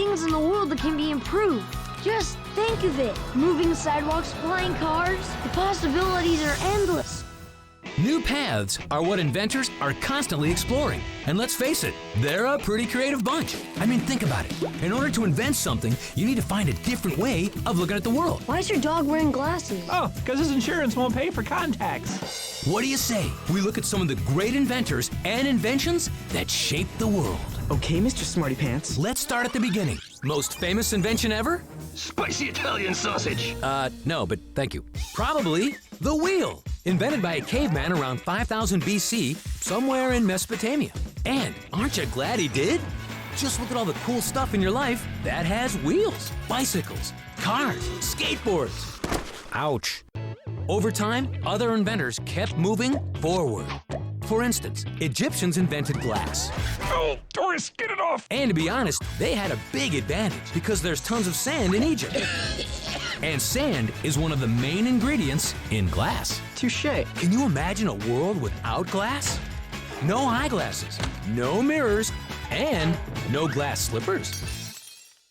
things in the world that can be improved. Just think of it. Moving sidewalks, flying cars. The possibilities are endless. New paths are what inventors are constantly exploring. And let's face it, they're a pretty creative bunch. I mean, think about it. In order to invent something, you need to find a different way of looking at the world. Why is your dog wearing glasses? Oh, because his insurance won't pay for contacts. What do you say? We look at some of the great inventors and inventions that shaped the world. Okay, Mr. Smarty Pants. Let's start at the beginning. Most famous invention ever? Spicy Italian sausage. No, but thank you. Probably the wheel. Invented by a caveman around 5000 BC, somewhere in Mesopotamia. And aren't you glad he did? Just look at all the cool stuff in your life that has wheels. Bicycles, cars, skateboards. Ouch. Over time, other inventors kept moving forward. For instance, Egyptians invented glass. Oh, Doris, get it off! And to be honest, they had a big advantage because there's tons of sand in Egypt. And sand is one of the main ingredients in glass. Touché. Can you imagine a world without glass? No eyeglasses, no mirrors, and no glass slippers.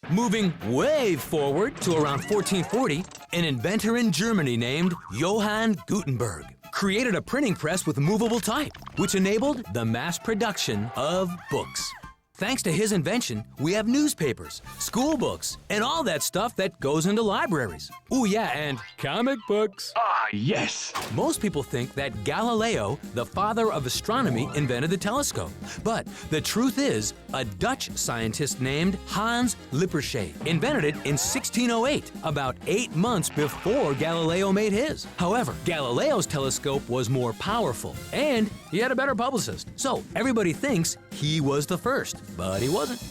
Moving way forward to around 1440, an inventor in Germany named Johann Gutenberg created a printing press with movable type, which enabled the mass production of books. Thanks to his invention, we have newspapers, school books, and all that stuff that goes into libraries. Ooh, yeah, and comic books. Ah, yes. Most people think that Galileo, the father of astronomy, invented the telescope. But the truth is, a Dutch scientist named Hans Lippershey invented it in 1608, about 8 months before Galileo made his. However, Galileo's telescope was more powerful, and he had a better publicist. So everybody thinks he was the first, but he wasn't.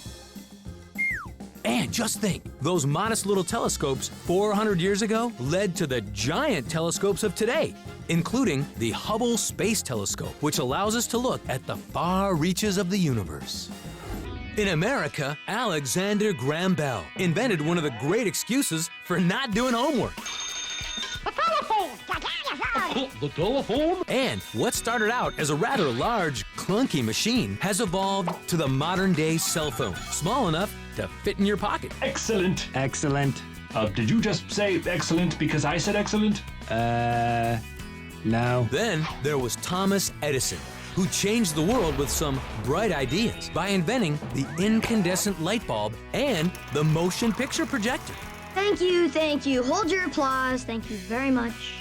And just think, those modest little telescopes 400 years ago led to the giant telescopes of today, including the Hubble Space Telescope, which allows us to look at the far reaches of the universe. In America, Alexander Graham Bell invented one of the great excuses for not doing homework. The telephone? And what started out as a rather large, clunky machine has evolved to the modern-day cell phone, small enough to fit in your pocket. Excellent. Excellent. Did you just say excellent because I said excellent? No. Then there was Thomas Edison, who changed the world with some bright ideas by inventing the incandescent light bulb and the motion picture projector. Thank you, thank you. Hold your applause. Thank you very much.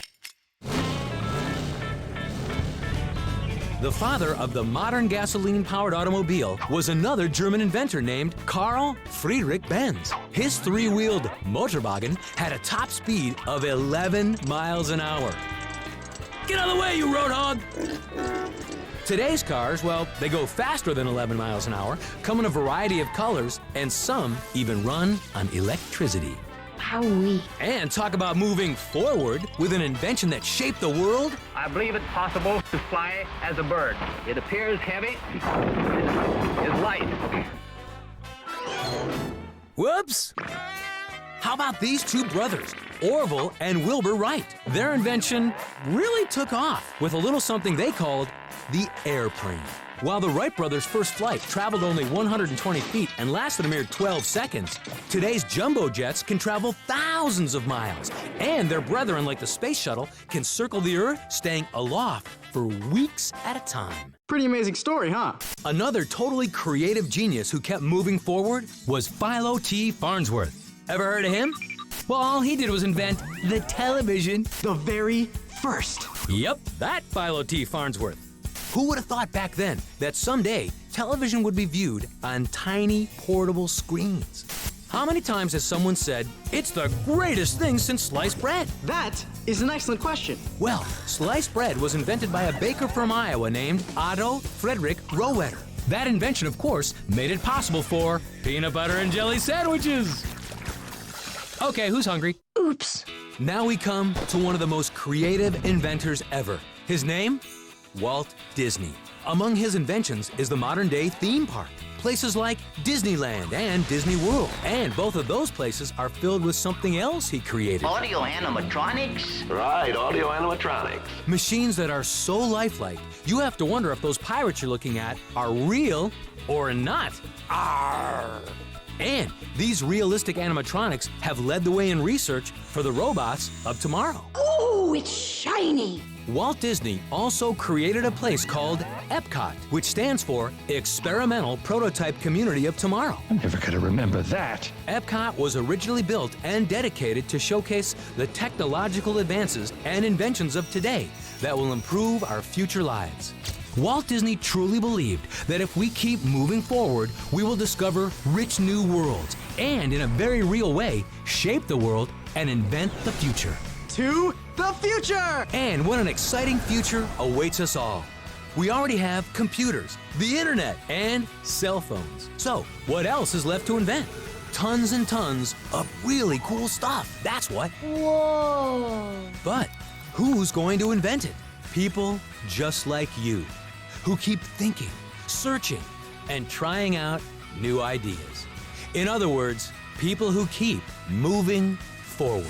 The father of the modern gasoline-powered automobile was another German inventor named Carl Friedrich Benz. His three-wheeled Motorwagen had a top speed of 11 miles an hour. Get out of the way, you road hog! Today's cars, well, they go faster than 11 miles an hour, come in a variety of colors, and some even run on electricity. Wowee. And talk about moving forward with an invention that shaped the world. I believe it's possible to fly as a bird. It appears heavy, is light. Whoops! How about these two brothers, Orville and Wilbur Wright? Their invention really took off with a little something they called the airplane. While the Wright brothers' first flight traveled only 120 feet and lasted a mere 12 seconds, today's jumbo jets can travel thousands of miles. And their brethren, like the space shuttle, can circle the Earth, staying aloft for weeks at a time. Pretty amazing story, huh? Another totally creative genius who kept moving forward was Philo T. Farnsworth. Ever heard of him? Well, all he did was invent the television. The very first. Yep, that Philo T. Farnsworth. Who would have thought back then that someday television would be viewed on tiny portable screens? How many times has someone said, "It's the greatest thing since sliced bread"? That is an excellent question. Well, sliced bread was invented by a baker from Iowa named Otto Frederick Rohwedder. That invention, of course, made it possible for peanut butter and jelly sandwiches. Okay, who's hungry? Oops. Now we come to one of the most creative inventors ever. His name? Walt Disney. Among his inventions is the modern-day theme park. Places like Disneyland and Disney World. And both of those places are filled with something else he created. Audio animatronics? Right, audio animatronics. Machines that are so lifelike, you have to wonder if those pirates you're looking at are real or not. Arr! And these realistic animatronics have led the way in research for the robots of tomorrow. Ooh, it's shiny. Walt Disney also created a place called Epcot, which stands for Experimental Prototype Community of Tomorrow. I'm never gonna remember that. Epcot was originally built and dedicated to showcase the technological advances and inventions of today that will improve our future lives. Walt Disney truly believed that if we keep moving forward, we will discover rich new worlds and, in a very real way, shape the world and invent the future. To the future! And what an exciting future awaits us all. We already have computers, the internet, and cell phones. So, what else is left to invent? Tons and tons of really cool stuff. That's what. Whoa. But who's going to invent it? People just like you, who keep thinking, searching, and trying out new ideas. In other words, people who keep moving forward.